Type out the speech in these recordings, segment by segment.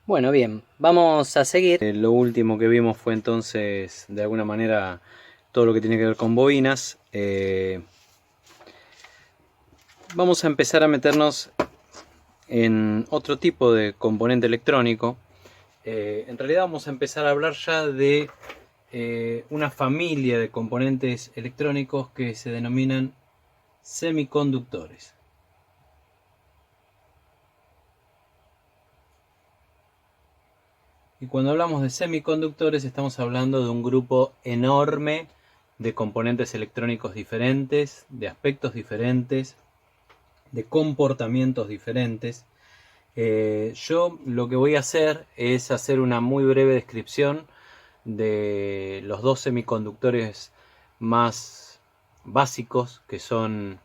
Bueno, bien, vamos a seguir. Lo último que vimos fue entonces, de alguna manera, todo lo que tiene que ver con bobinas. Vamos a empezar a meternos en otro tipo de componente electrónico. En realidad vamos a empezar a hablar ya de una familia de componentes electrónicos que se denominan semiconductores. Y cuando hablamos de semiconductores estamos hablando de un grupo enorme de componentes electrónicos diferentes, de aspectos diferentes, de comportamientos diferentes. Yo lo que voy a hacer es hacer una muy breve descripción de los dos semiconductores más básicos, que son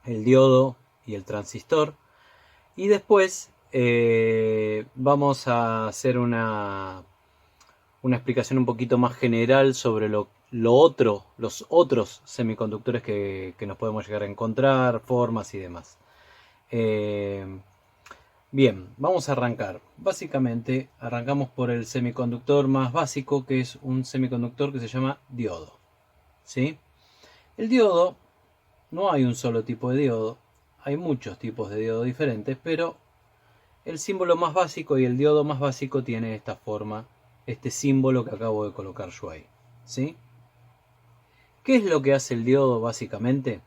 el diodo y el transistor. Y después vamos a hacer una explicación un poquito más general sobre los otros semiconductores que nos podemos llegar a encontrar, formas y demás. Bien, vamos a arrancar. Básicamente arrancamos por el semiconductor más básico, que es un semiconductor que se llama diodo. ¿Sí? El diodo, no hay un solo tipo de diodo, hay muchos tipos de diodo diferentes, pero el símbolo más básico y el diodo más básico tiene esta forma, este símbolo que acabo de colocar yo ahí. ¿Sí? ¿Qué es lo que hace el diodo básicamente?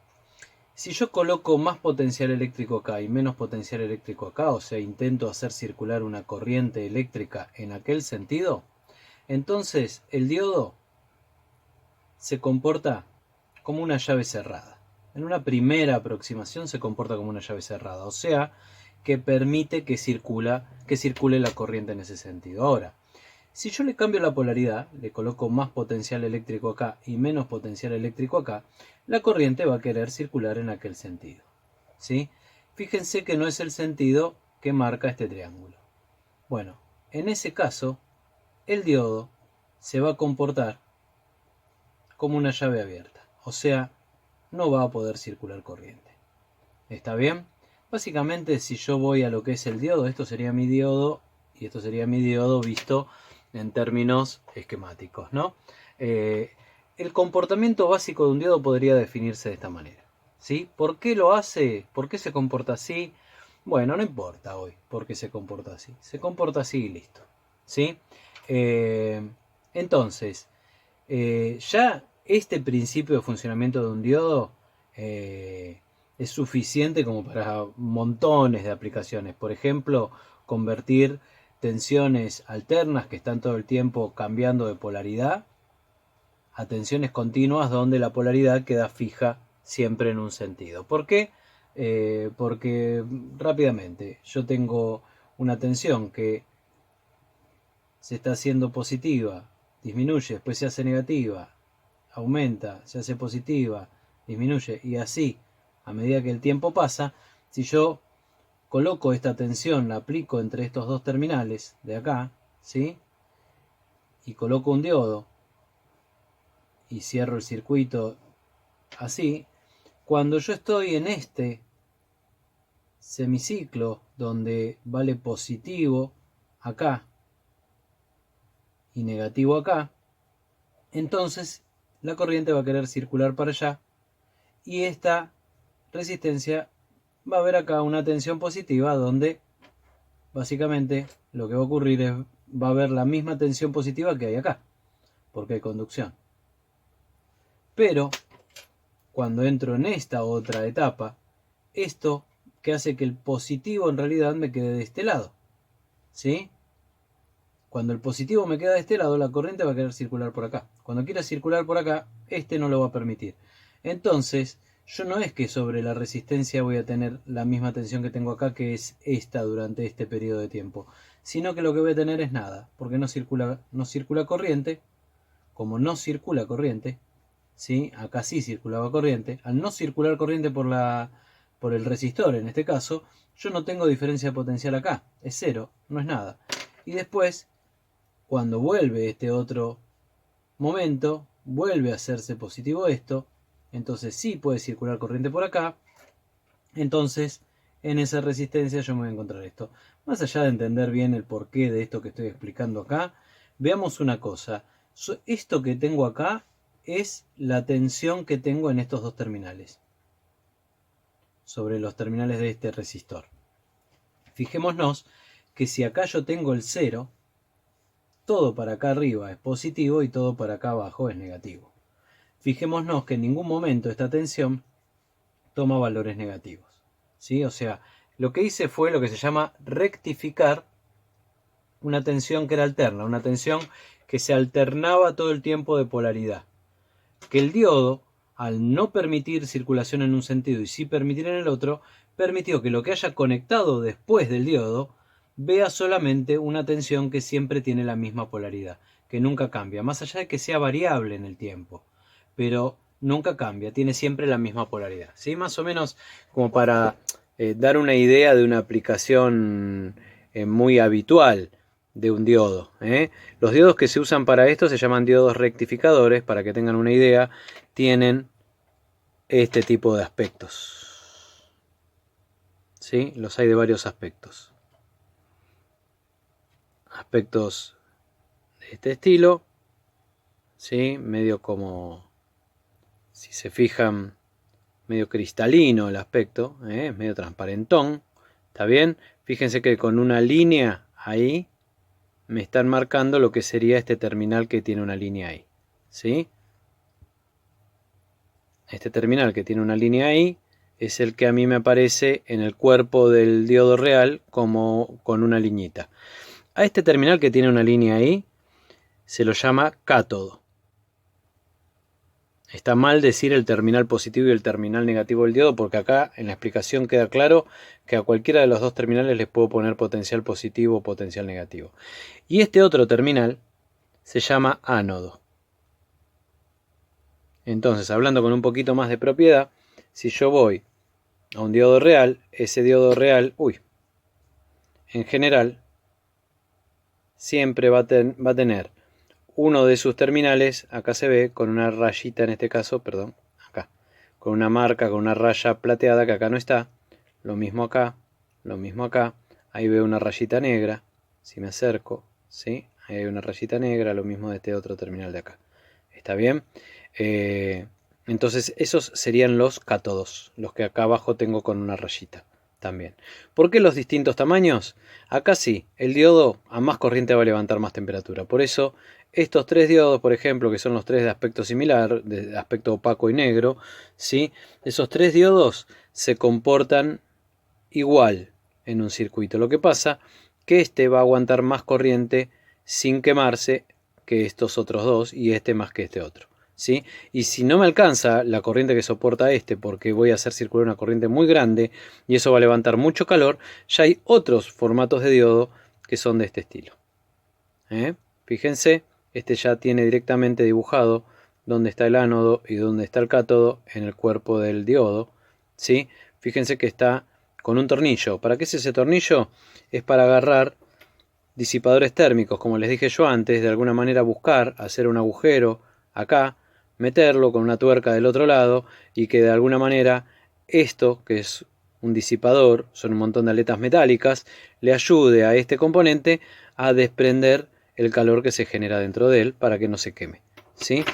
Si yo coloco más potencial eléctrico acá y menos potencial eléctrico acá, o sea, intento hacer circular una corriente eléctrica en aquel sentido, entonces el diodo se comporta como una llave cerrada. En una primera aproximación se comporta como una llave cerrada, o sea, que permite que circule la corriente en ese sentido. Ahora, si yo le cambio la polaridad, le coloco más potencial eléctrico acá y menos potencial eléctrico acá, la corriente va a querer circular en aquel sentido. ¿Sí? Fíjense que no es el sentido que marca este triángulo. Bueno, en ese caso, el diodo se va a comportar como una llave abierta, o sea, no va a poder circular corriente. ¿Está bien? Básicamente, si yo voy a lo que es el diodo, esto sería mi diodo y esto sería mi diodo visto en términos esquemáticos, ¿no? El comportamiento básico de un diodo podría definirse de esta manera. ¿Sí? ¿Por qué lo hace? ¿Por qué se comporta así? Bueno, no importa hoy por qué se comporta así. Se comporta así y listo. ¿Sí? Entonces, ya este principio de funcionamiento de un diodo es suficiente como para montones de aplicaciones. Por ejemplo, convertir tensiones alternas que están todo el tiempo cambiando de polaridad a tensiones continuas donde la polaridad queda fija siempre en un sentido. ¿Por qué? Porque rápidamente yo tengo una tensión que se está haciendo positiva, disminuye, después se hace negativa, aumenta, se hace positiva, disminuye y así a medida que el tiempo pasa. Si yo coloco esta tensión, la aplico entre estos dos terminales de acá, ¿sí? Y coloco un diodo y cierro el circuito así, cuando yo estoy en este semiciclo donde vale positivo acá y negativo acá, entonces la corriente va a querer circular para allá y esta resistencia va a haber acá una tensión positiva donde básicamente lo que va a ocurrir es va a haber la misma tensión positiva que hay acá, porque hay conducción. Pero cuando entro en esta otra etapa, esto que hace que el positivo en realidad me quede de este lado, ¿sí? Cuando el positivo me queda de este lado, la corriente va a querer circular por acá. Cuando quiera circular por acá, este no lo va a permitir. Entonces, yo no es que sobre la resistencia voy a tener la misma tensión que tengo acá, que es esta durante este periodo de tiempo, sino que lo que voy a tener es nada, porque no circula corriente. Como no circula corriente, ¿sí? Acá sí circulaba corriente. Al no circular corriente por el resistor, en este caso, yo no tengo diferencia de potencial acá. Es cero, no es nada. Y después, cuando vuelve este otro momento, vuelve a hacerse positivo esto. Entonces sí puede circular corriente por acá. Entonces en esa resistencia yo me voy a encontrar esto. Más allá de entender bien el porqué de esto que estoy explicando acá, veamos una cosa. Esto que tengo acá es la tensión que tengo en estos dos terminales, sobre los terminales de este resistor. Fijémonos que si acá yo tengo el 0, todo para acá arriba es positivo y todo para acá abajo es negativo. Fijémonos que en ningún momento esta tensión toma valores negativos, ¿sí? O sea, lo que hice fue lo que se llama rectificar una tensión que era alterna, una tensión que se alternaba todo el tiempo de polaridad. Que el diodo, al no permitir circulación en un sentido y sí permitir en el otro, permitió que lo que haya conectado después del diodo vea solamente una tensión que siempre tiene la misma polaridad, que nunca cambia, más allá de que sea variable en el tiempo, pero nunca cambia, tiene siempre la misma polaridad, ¿sí? Más o menos como para dar una idea de una aplicación muy habitual de un diodo. Los diodos que se usan para esto se llaman diodos rectificadores. Para que tengan una idea, tienen este tipo de aspectos, ¿sí? Los hay de varios aspectos. Aspectos de este estilo, ¿sí? Medio como, si se fijan, medio cristalino el aspecto, es medio transparentón. ¿Está bien? Fíjense que con una línea ahí me están marcando lo que sería este terminal que tiene una línea ahí, ¿sí? Este terminal que tiene una línea ahí es el que a mí me aparece en el cuerpo del diodo real como con una liñita. A este terminal que tiene una línea ahí se lo llama cátodo. Está mal decir el terminal positivo y el terminal negativo del diodo, porque acá en la explicación queda claro que a cualquiera de los dos terminales les puedo poner potencial positivo o potencial negativo. Y este otro terminal se llama ánodo. Entonces, hablando con un poquito más de propiedad, si yo voy a un diodo real, ese diodo real, en general, siempre va a tener uno de sus terminales, acá se ve, con una rayita en este caso, perdón, acá, con una marca, con una raya plateada que acá no está, lo mismo acá, ahí veo una rayita negra, si me acerco, ¿sí? Ahí hay una rayita negra, lo mismo de este otro terminal de acá, ¿está bien? Entonces esos serían los cátodos, los que acá abajo tengo con una rayita también. ¿Por qué los distintos tamaños? Acá sí, el diodo a más corriente va a levantar más temperatura. Por eso estos tres diodos, por ejemplo, que son los tres de aspecto similar, de aspecto opaco y negro, ¿sí? Esos tres diodos se comportan igual en un circuito. Lo que pasa que este va a aguantar más corriente sin quemarse que estos otros dos y este más que este otro, ¿sí? Y si no me alcanza la corriente que soporta este, porque voy a hacer circular una corriente muy grande y eso va a levantar mucho calor, ya hay otros formatos de diodo que son de este estilo. Fíjense, este ya tiene directamente dibujado dónde está el ánodo y dónde está el cátodo en el cuerpo del diodo, ¿sí? Fíjense que está con un tornillo. ¿Para qué es ese tornillo? Es para agarrar disipadores térmicos, como les dije yo antes, de alguna manera buscar, hacer un agujero acá, meterlo con una tuerca del otro lado y que de alguna manera esto, que es un disipador, son un montón de aletas metálicas, le ayude a este componente a desprender el calor que se genera dentro de él para que no se queme, ¿sí?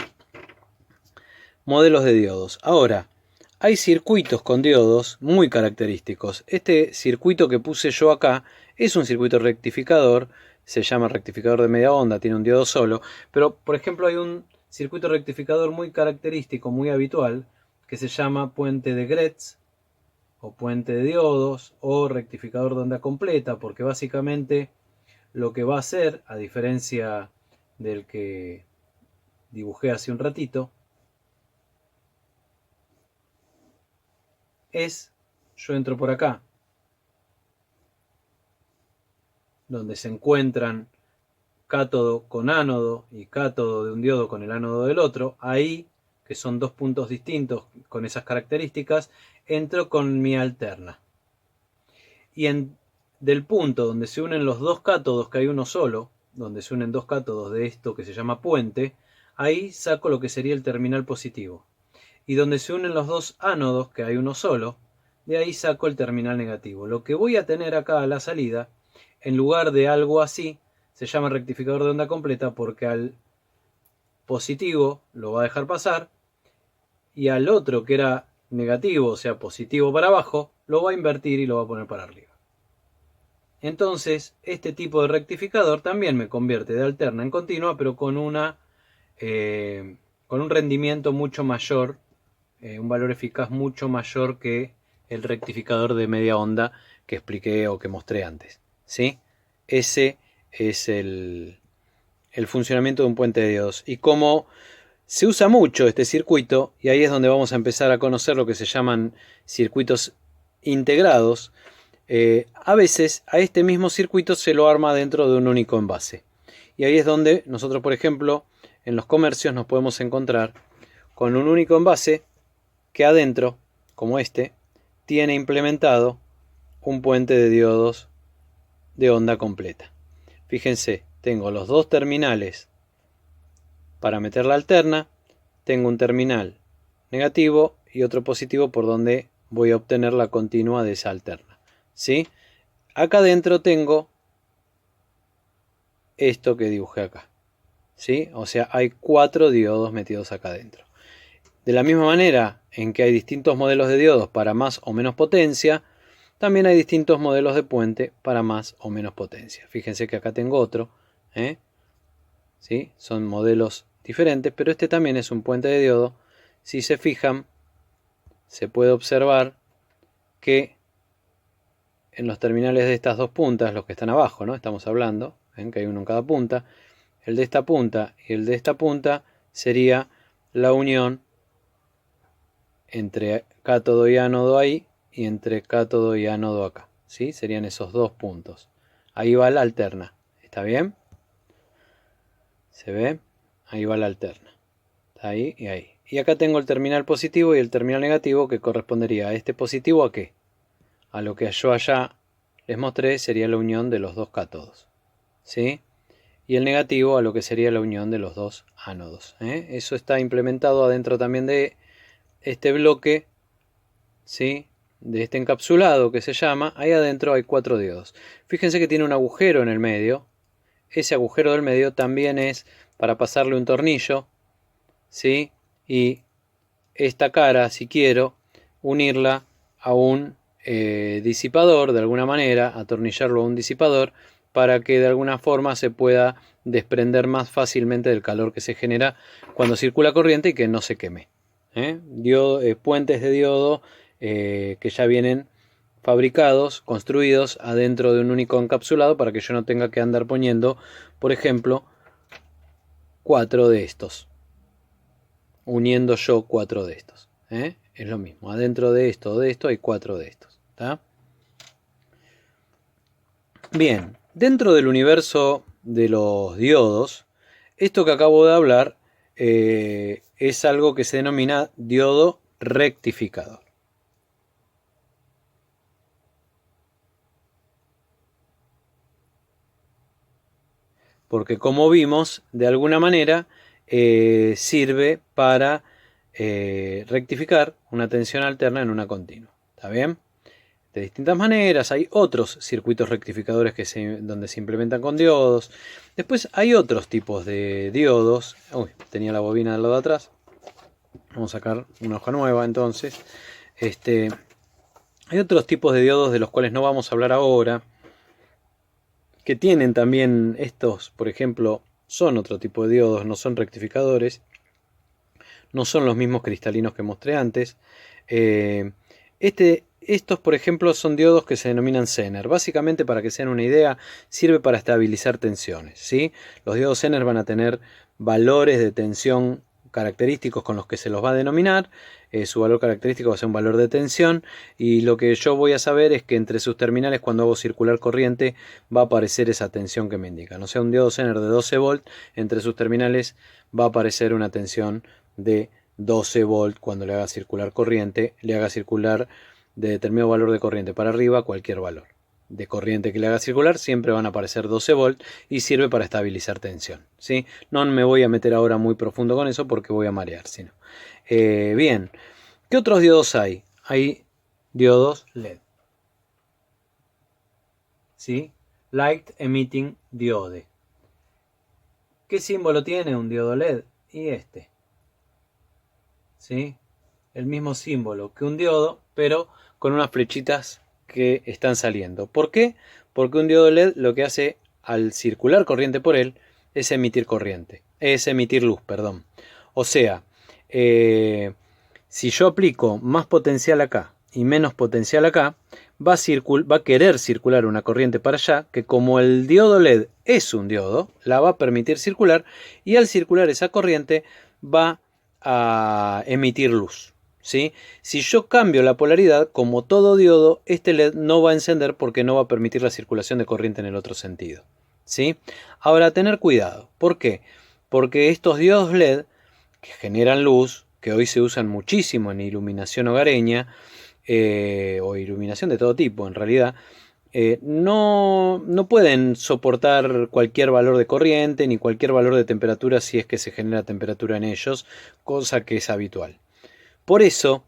Modelos de diodos. Ahora, hay circuitos con diodos muy característicos. Este circuito que puse yo acá es un circuito rectificador, se llama rectificador de media onda, tiene un diodo solo, pero por ejemplo hay un circuito rectificador muy característico, muy habitual, que se llama puente de Gretz, o puente de diodos, o rectificador de onda completa, porque básicamente lo que va a hacer, a diferencia del que dibujé hace un ratito, es, yo entro por acá, donde se encuentran cátodo con ánodo y cátodo de un diodo con el ánodo del otro, ahí, que son dos puntos distintos con esas características, entro con mi alterna. Y del punto donde se unen los dos cátodos, que hay uno solo, donde se unen dos cátodos de esto que se llama puente, ahí saco lo que sería el terminal positivo. Y donde se unen los dos ánodos, que hay uno solo, de ahí saco el terminal negativo. Lo que voy a tener acá a la salida, en lugar de algo así, se llama rectificador de onda completa porque al positivo lo va a dejar pasar y al otro que era negativo, o sea positivo para abajo, lo va a invertir y lo va a poner para arriba. Entonces este tipo de rectificador también me convierte de alterna en continua, pero con un rendimiento mucho mayor, un valor eficaz mucho mayor que el rectificador de media onda que expliqué o que mostré antes, ¿sí? Ese es el funcionamiento de un puente de diodos. Y como se usa mucho este circuito, y ahí es donde vamos a empezar a conocer lo que se llaman circuitos integrados, a veces a este mismo circuito se lo arma dentro de un único envase. Y ahí es donde nosotros, por ejemplo, en los comercios nos podemos encontrar con un único envase que adentro, como este, tiene implementado un puente de diodos de onda completa. Fíjense, tengo los dos terminales para meter la alterna, tengo un terminal negativo y otro positivo por donde voy a obtener la continua de esa alterna, ¿sí? Acá adentro tengo esto que dibujé acá, ¿sí? O sea, hay 4 diodos metidos acá adentro. De la misma manera en que hay distintos modelos de diodos para más o menos potencia, también hay distintos modelos de puente para más o menos potencia. Fíjense que acá tengo otro, ¿sí? Son modelos diferentes, pero este también es un puente de diodo. Si se fijan, se puede observar que en los terminales de estas dos puntas, los que están abajo, ¿no? Estamos hablando, ¿ven? Que hay uno en cada punta. El de esta punta y el de esta punta sería la unión entre cátodo y ánodo ahí y entre cátodo y ánodo acá, ¿sí? Serían esos dos puntos. Ahí va la alterna, ¿está bien? ¿Se ve? Ahí va la alterna. Está ahí y ahí. Y acá tengo el terminal positivo y el terminal negativo que correspondería a este positivo ¿a qué? A lo que yo allá les mostré sería la unión de los dos cátodos, ¿sí? Y el negativo a lo que sería la unión de los dos ánodos, Eso está implementado adentro también de este bloque, ¿sí? De este encapsulado que se llama, ahí adentro hay 4 diodos. Fíjense que tiene un agujero en el medio. Ese agujero del medio también es para pasarle un tornillo, ¿sí? Y esta cara, si quiero, unirla a un disipador de alguna manera, atornillarlo a un disipador para que de alguna forma se pueda desprender más fácilmente del calor que se genera cuando circula corriente y que no se queme. Puentes de diodo que ya vienen fabricados, construidos adentro de un único encapsulado para que yo no tenga que andar poniendo, por ejemplo, 4 de estos, uniendo yo 4 de estos. Es lo mismo, adentro de esto hay 4 de estos. ¿Tá? Bien, dentro del universo de los diodos, esto que acabo de hablar es algo que se denomina diodo rectificador. Porque como vimos, de alguna manera sirve para rectificar una tensión alterna en una continua. ¿Está bien? De distintas maneras, hay otros circuitos rectificadores donde se implementan con diodos. Después hay otros tipos de diodos. Uy, tenía la bobina del lado de atrás. Vamos a sacar una hoja nueva entonces. Hay otros tipos de diodos de los cuales no vamos a hablar ahora, que tienen también estos, por ejemplo, son otro tipo de diodos, no son rectificadores, no son los mismos cristalinos que mostré antes. Estos, por ejemplo, son diodos que se denominan Zener. Básicamente, para que se den una idea, sirve para estabilizar tensiones, ¿sí? Los diodos Zener van a tener valores de tensión característicos con los que se los va a denominar. Su valor característico va a ser un valor de tensión, y lo que yo voy a saber es que entre sus terminales, cuando hago circular corriente, va a aparecer esa tensión que me indican. O sea, un diodo Zener de 12 volt, entre sus terminales va a aparecer una tensión de 12 volt cuando le haga circular corriente, le haga circular de determinado valor de corriente para arriba cualquier valor de corriente que le haga circular, siempre van a aparecer 12 volt y sirve para estabilizar tensión, ¿sí? No me voy a meter ahora muy profundo con eso porque voy a marear, sino. Bien, ¿qué otros diodos hay? Hay diodos LED. ¿Sí? Light Emitting Diode. ¿Qué símbolo tiene un diodo LED? Y este. ¿Sí? El mismo símbolo que un diodo, pero con unas flechitas que están saliendo. ¿Por qué? Porque un diodo LED lo que hace al circular corriente por él es emitir corriente. Es emitir luz, perdón. O sea, si yo aplico más potencial acá y menos potencial acá, va a querer circular una corriente para allá, que como el diodo LED es un diodo, la va a permitir circular, y al circular esa corriente va a emitir luz. ¿Sí? Si yo cambio la polaridad, como todo diodo, este LED no va a encender porque no va a permitir la circulación de corriente en el otro sentido. ¿Sí? Ahora, tener cuidado. ¿Por qué? Porque estos diodos LED que generan luz, que hoy se usan muchísimo en iluminación hogareña, o iluminación de todo tipo en realidad, no pueden soportar cualquier valor de corriente ni cualquier valor de temperatura si es que se genera temperatura en ellos, cosa que es habitual. Por eso,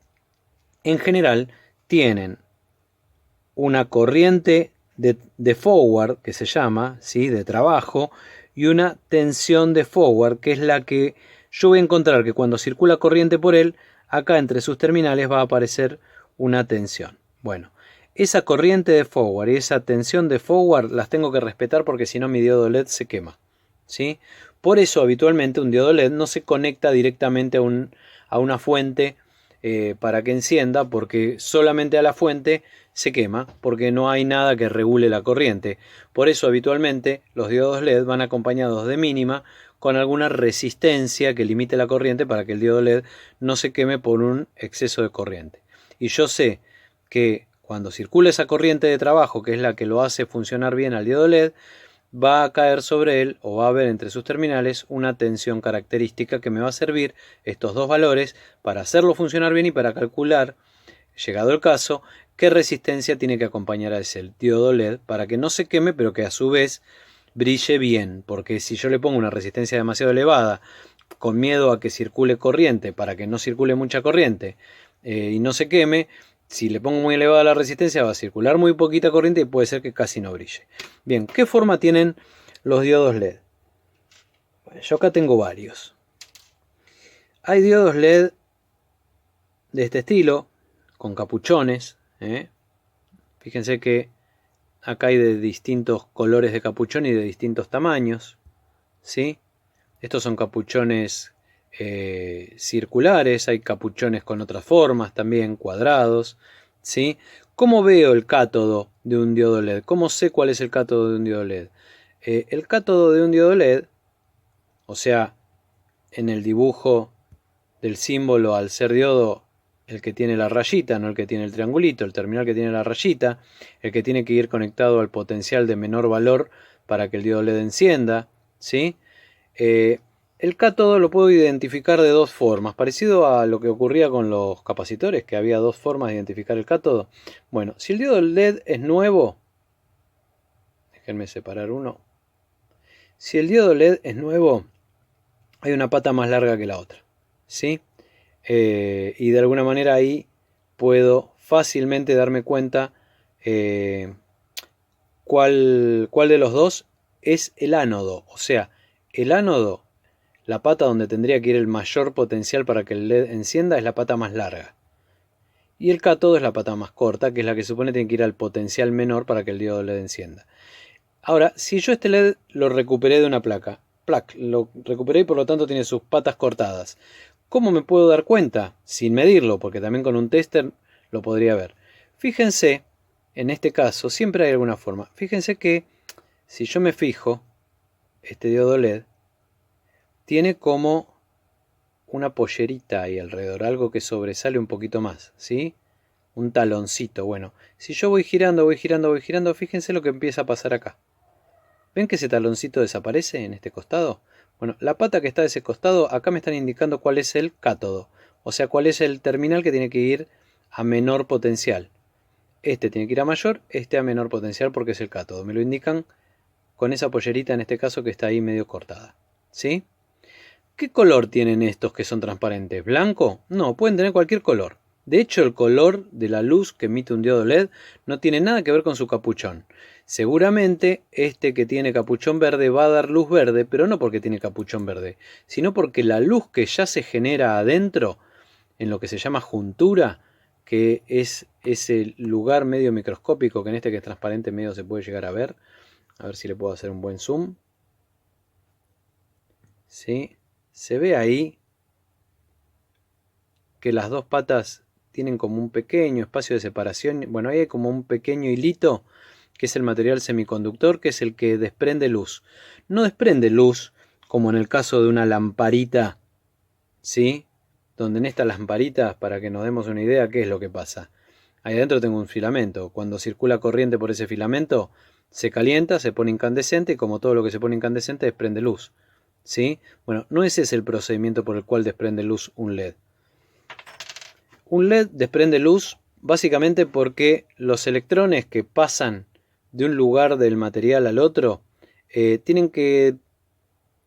en general, tienen una corriente de forward, que se llama, ¿sí?, de trabajo, y una tensión de forward, que es la que yo voy a encontrar que cuando circula corriente por él, acá entre sus terminales va a aparecer una tensión. Bueno, esa corriente de forward y esa tensión de forward las tengo que respetar porque si no mi diodo LED se quema, ¿sí? Por eso habitualmente un diodo LED no se conecta directamente a una fuente para que encienda, porque solamente a la fuente se quema, porque no hay nada que regule la corriente. Por eso habitualmente los diodos LED van acompañados de mínima con alguna resistencia que limite la corriente para que el diodo LED no se queme por un exceso de corriente. Y yo sé que cuando circula esa corriente de trabajo, que es la que lo hace funcionar bien al diodo LED, va a caer sobre él o va a haber entre sus terminales una tensión característica que me va a servir estos dos valores para hacerlo funcionar bien y para calcular, llegado el caso, qué resistencia tiene que acompañar a ese diodo LED para que no se queme, pero que a su vez brille bien, porque si yo le pongo una resistencia demasiado elevada con miedo a que circule corriente para que no circule mucha corriente y no se queme, si le pongo muy elevada la resistencia va a circular muy poquita corriente y puede ser que casi no brille. Bien, ¿qué forma tienen los diodos LED? Bueno, yo acá tengo varios. Hay diodos LED de este estilo, con capuchones. Fíjense que acá hay de distintos colores de capuchón y de distintos tamaños. ¿Sí? Estos son capuchones circulares, hay capuchones con otras formas también, cuadrados, ¿sí? ¿Cómo veo el cátodo de un diodo LED? ¿Cómo sé cuál es el cátodo de un diodo LED? El cátodo de un diodo LED, o sea, en el dibujo del símbolo al ser diodo, el que tiene la rayita, no el que tiene el triangulito, el terminal que tiene la rayita, el que tiene que ir conectado al potencial de menor valor para que el diodo LED encienda, ¿sí? El cátodo lo puedo identificar de dos formas, parecido a lo que ocurría con los capacitores, que había dos formas de identificar el cátodo. Bueno, si el diodo LED es nuevo, déjenme separar uno. Si el diodo LED es nuevo, hay una pata más larga que la otra, ¿sí? Y de alguna manera ahí puedo fácilmente darme cuenta cuál de los dos es el ánodo. O sea, el ánodo, la pata donde tendría que ir el mayor potencial para que el LED encienda, es la pata más larga. Y el cátodo es la pata más corta, que es la que supone tiene que ir al potencial menor para que el diodo LED encienda. Ahora, si yo este LED lo recuperé de una placa, lo recuperé y por lo tanto tiene sus patas cortadas, ¿cómo me puedo dar cuenta? Sin medirlo, porque también con un tester lo podría ver. Fíjense, en este caso, siempre hay alguna forma. Fíjense que si yo me fijo, este diodo LED tiene como una pollerita ahí alrededor, algo que sobresale un poquito más, ¿sí? Un taloncito. Bueno, si yo voy girando, fíjense lo que empieza a pasar acá. ¿Ven que ese taloncito desaparece en este costado? Bueno, la pata que está de ese costado, acá me están indicando cuál es el cátodo. O sea, cuál es el terminal que tiene que ir a menor potencial. Este tiene que ir a mayor, este a menor potencial porque es el cátodo. Me lo indican con esa pollerita en este caso que está ahí medio cortada. ¿Sí? ¿Qué color tienen estos que son transparentes? ¿Blanco? No, pueden tener cualquier color. De hecho, el color de la luz que emite un diodo LED no tiene nada que ver con su capuchón. Seguramente este que tiene capuchón verde va a dar luz verde, pero no porque tiene capuchón verde, sino porque la luz que ya se genera adentro, en lo que se llama juntura, que es ese lugar medio microscópico que en este que es transparente medio se puede llegar a ver. A ver si le puedo hacer un buen zoom. ¿Sí? Se ve ahí que las dos patas tienen como un pequeño espacio de separación. Bueno, ahí hay como un pequeño hilito, que es el material semiconductor, que es el que desprende luz. No desprende luz como en el caso de una lamparita, ¿sí? Donde en estas lamparitas, para que nos demos una idea, ¿qué es lo que pasa? Ahí adentro tengo un filamento. Cuando circula corriente por ese filamento, se calienta, se pone incandescente y como todo lo que se pone incandescente desprende luz. ¿Sí? Bueno, no ese es el procedimiento por el cual desprende luz un LED. Un LED desprende luz básicamente porque los electrones que pasan de un lugar del material al otro tienen que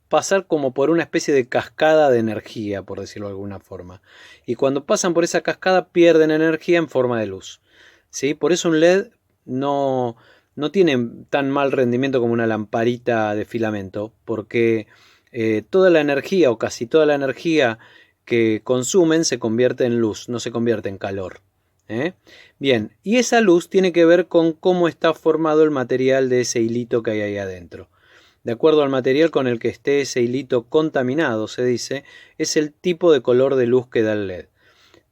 pasar como por una especie de cascada de energía, por decirlo de alguna forma. Y cuando pasan por esa cascada pierden energía en forma de luz. ¿Sí? Por eso un LED no tiene tan mal rendimiento como una lamparita de filamento, porque toda la energía o casi toda la energía que consumen se convierte en luz, no se convierte en calor. Bien, y esa luz tiene que ver con cómo está formado el material de ese hilito que hay ahí adentro. De acuerdo al material con el que esté ese hilito contaminado, se dice, es el tipo de color de luz que da el LED.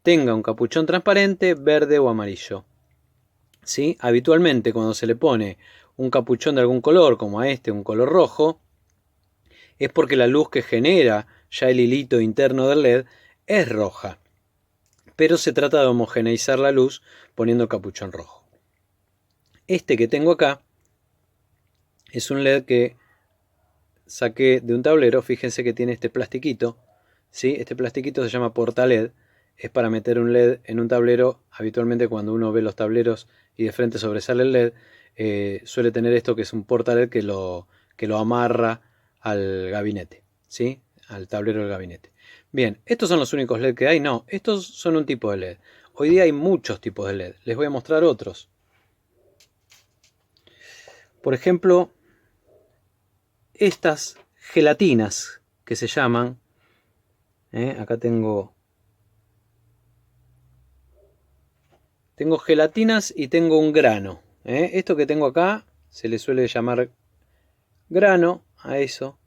Tenga un capuchón transparente, verde o amarillo. ¿Sí? Habitualmente cuando se le pone un capuchón de algún color, como a este, un color rojo, es porque la luz que genera ya el hilito interno del LED es roja. Pero se trata de homogeneizar la luz poniendo capuchón rojo. Este que tengo acá es un LED que saqué de un tablero. Fíjense que tiene este plastiquito, ¿sí? Este plastiquito se llama porta LED. Es para meter un LED en un tablero. Habitualmente cuando uno ve los tableros y de frente sobresale el LED, suele tener esto que es un porta LED que lo amarra al gabinete, ¿sí? Al tablero del gabinete. Bien, ¿estos son los únicos LED que hay? No, estos son un tipo de LED. Hoy día hay muchos tipos de LED. Les voy a mostrar otros. Por ejemplo, estas gelatinas que se llaman, acá tengo gelatinas y tengo un grano. Esto que tengo acá se le suele llamar grano a eso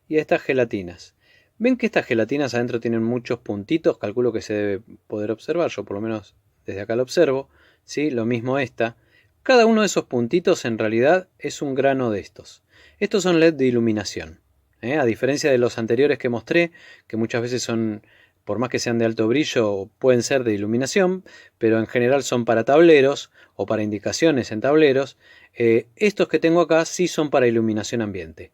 y a estas gelatinas. Ven que estas gelatinas adentro tienen muchos puntitos, calculo que se debe poder observar, yo por lo menos desde acá lo observo, ¿sí? Lo mismo esta. Cada uno de esos puntitos en realidad es un grano de estos. Estos son LED de iluminación. A diferencia de los anteriores que mostré, que muchas veces son, por más que sean de alto brillo, pueden ser de iluminación, pero en general son para tableros o para indicaciones en tableros. Estos que tengo acá sí son para iluminación ambiente.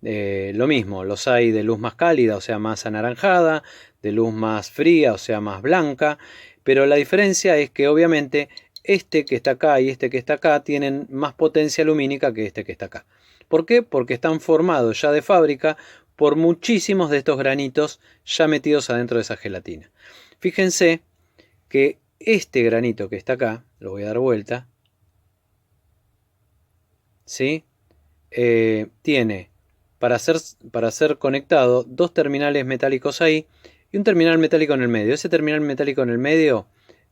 Lo mismo, los hay de luz más cálida, o sea más anaranjada, de luz más fría, o sea más blanca, pero la diferencia es que obviamente este que está acá y este que está acá tienen más potencia lumínica que este que está acá. ¿Por qué? Porque están formados ya de fábrica por muchísimos de estos granitos ya metidos adentro de esa gelatina. Fíjense que este granito que está acá, lo voy a dar vuelta, ¿sí? Tiene para ser conectado dos terminales metálicos ahí y un terminal metálico en el medio. Ese terminal metálico en el medio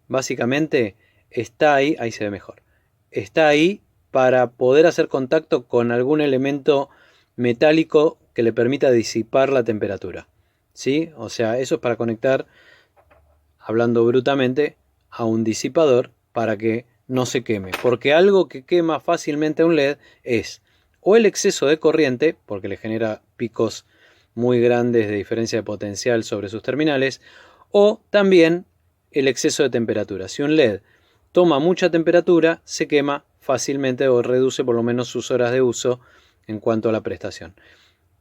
básicamente está ahí, ahí se ve mejor, está ahí para poder hacer contacto con algún elemento metálico que le permita disipar la temperatura, ¿sí? O sea, eso es para conectar, hablando brutamente, a un disipador para que no se queme, porque algo que quema fácilmente a un LED es o el exceso de corriente, porque le genera picos muy grandes de diferencia de potencial sobre sus terminales, o también el exceso de temperatura. Si un LED toma mucha temperatura, se quema fácilmente o reduce por lo menos sus horas de uso en cuanto a la prestación.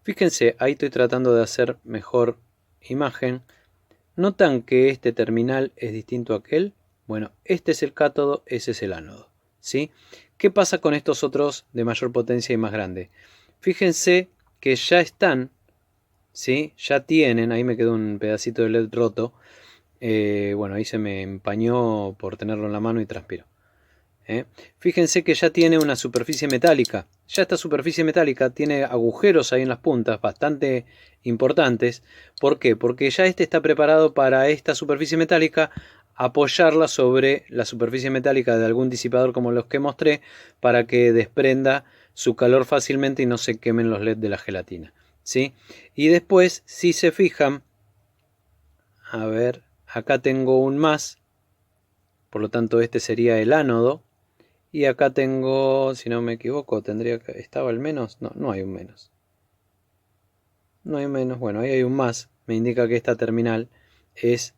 Fíjense, ahí estoy tratando de hacer mejor imagen. ¿Notan que este terminal es distinto a aquel? Bueno, este es el cátodo, ese es el ánodo, ¿sí? ¿Qué pasa con estos otros de mayor potencia y más grande? Fíjense que ya están, ¿sí? Ya tienen, ahí me quedó un pedacito de LED roto, Bueno, ahí se me empañó por tenerlo en la mano y transpiró. Fíjense que ya tiene una superficie metálica. Ya esta superficie metálica tiene agujeros ahí en las puntas bastante importantes. ¿Por qué? Porque ya este está preparado para esta superficie metálica apoyarla sobre la superficie metálica de algún disipador como los que mostré para que desprenda su calor fácilmente y no se quemen los LED de la gelatina. ¿Sí? Y después, si se fijan, a ver, acá tengo un más, por lo tanto este sería el ánodo. Y acá tengo, si no me equivoco, estaba el menos. No, no hay un menos. No hay un menos. Bueno, ahí hay un más. Me indica que esta terminal es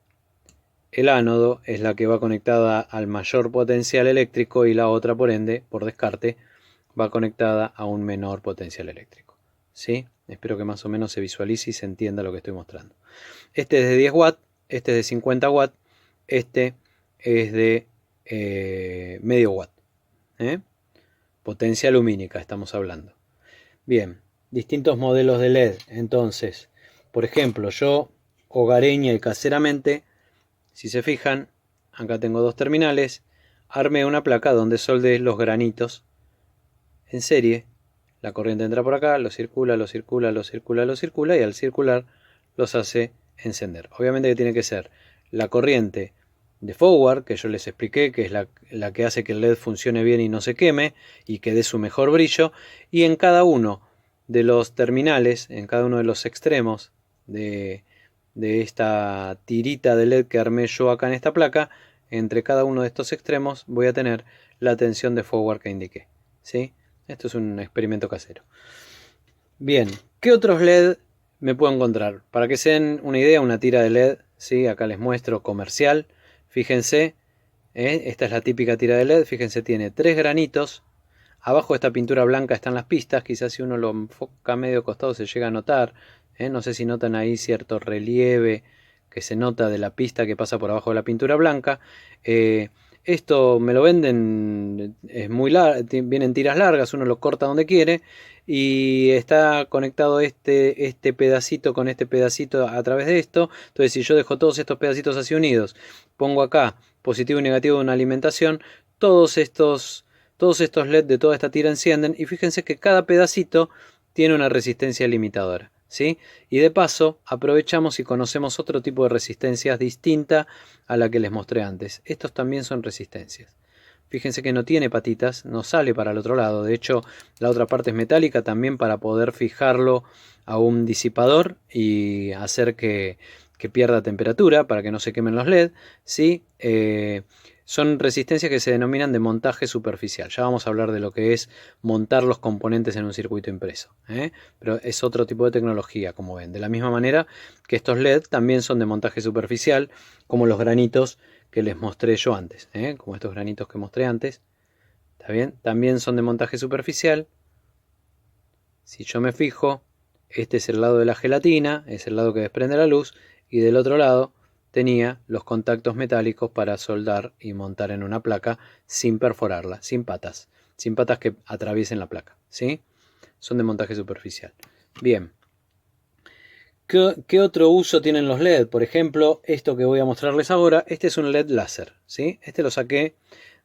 el ánodo, es la que va conectada al mayor potencial eléctrico y la otra, por ende, por descarte, va conectada a un menor potencial eléctrico. ¿Sí? Espero que más o menos se visualice y se entienda lo que estoy mostrando. Este es de 10 watts, este es de 50 watts, este es de medio watt. Potencia lumínica estamos hablando. Bien, distintos modelos de LED. Entonces, por ejemplo, yo hogareña y caseramente, si se fijan, acá tengo dos terminales, armé una placa donde solde los granitos en serie. La corriente entra por acá, lo circula, lo circula, lo circula, lo circula y al circular los hace encender. Obviamente que tiene que ser la corriente de forward, que yo les expliqué, que es la que hace que el LED funcione bien y no se queme y que dé su mejor brillo. Y en cada uno de los terminales, en cada uno de los extremos de esta tirita de LED que armé yo acá en esta placa, entre cada uno de estos extremos voy a tener la tensión de forward que indiqué. ¿Sí? Esto es un experimento casero. Bien, ¿qué otros LED me puedo encontrar? Para que se den una idea, una tira de LED, ¿sí? Acá les muestro comercial. Fíjense, esta es la típica tira de LED. Fíjense, tiene 3 granitos. Abajo de esta pintura blanca están las pistas. Quizás si uno lo enfoca medio costado se llega a notar. No sé si notan ahí cierto relieve que se nota de la pista que pasa por abajo de la pintura blanca. Esto me lo venden, es muy vienen tiras largas, uno lo corta donde quiere y está conectado este pedacito con este pedacito a través de esto. Entonces, si yo dejo todos estos pedacitos así unidos, pongo acá positivo y negativo de una alimentación, todos estos LED de toda esta tira encienden y fíjense que cada pedacito tiene una resistencia limitadora. ¿Sí? Y de paso aprovechamos y conocemos otro tipo de resistencias distinta a la que les mostré antes. Estos también son resistencias. Fíjense que no tiene patitas, no sale para el otro lado. De hecho, la otra parte es metálica también para poder fijarlo a un disipador y hacer que pierda temperatura para que no se quemen los LED. ¿Sí? Son resistencias que se denominan de montaje superficial. Ya vamos a hablar de lo que es montar los componentes en un circuito impreso. Pero es otro tipo de tecnología, como ven. De la misma manera que estos LED también son de montaje superficial, como los granitos que les mostré yo antes. Como estos granitos que mostré antes. ¿Está bien? También son de montaje superficial. Si yo me fijo, este es el lado de la gelatina, es el lado que desprende la luz, y del otro lado tenía los contactos metálicos para soldar y montar en una placa sin perforarla, sin patas que atraviesen la placa, ¿sí? Son de montaje superficial. Bien. ¿Qué otro uso tienen los LED? Por ejemplo, esto que voy a mostrarles ahora, este es un LED láser, ¿sí? Este lo saqué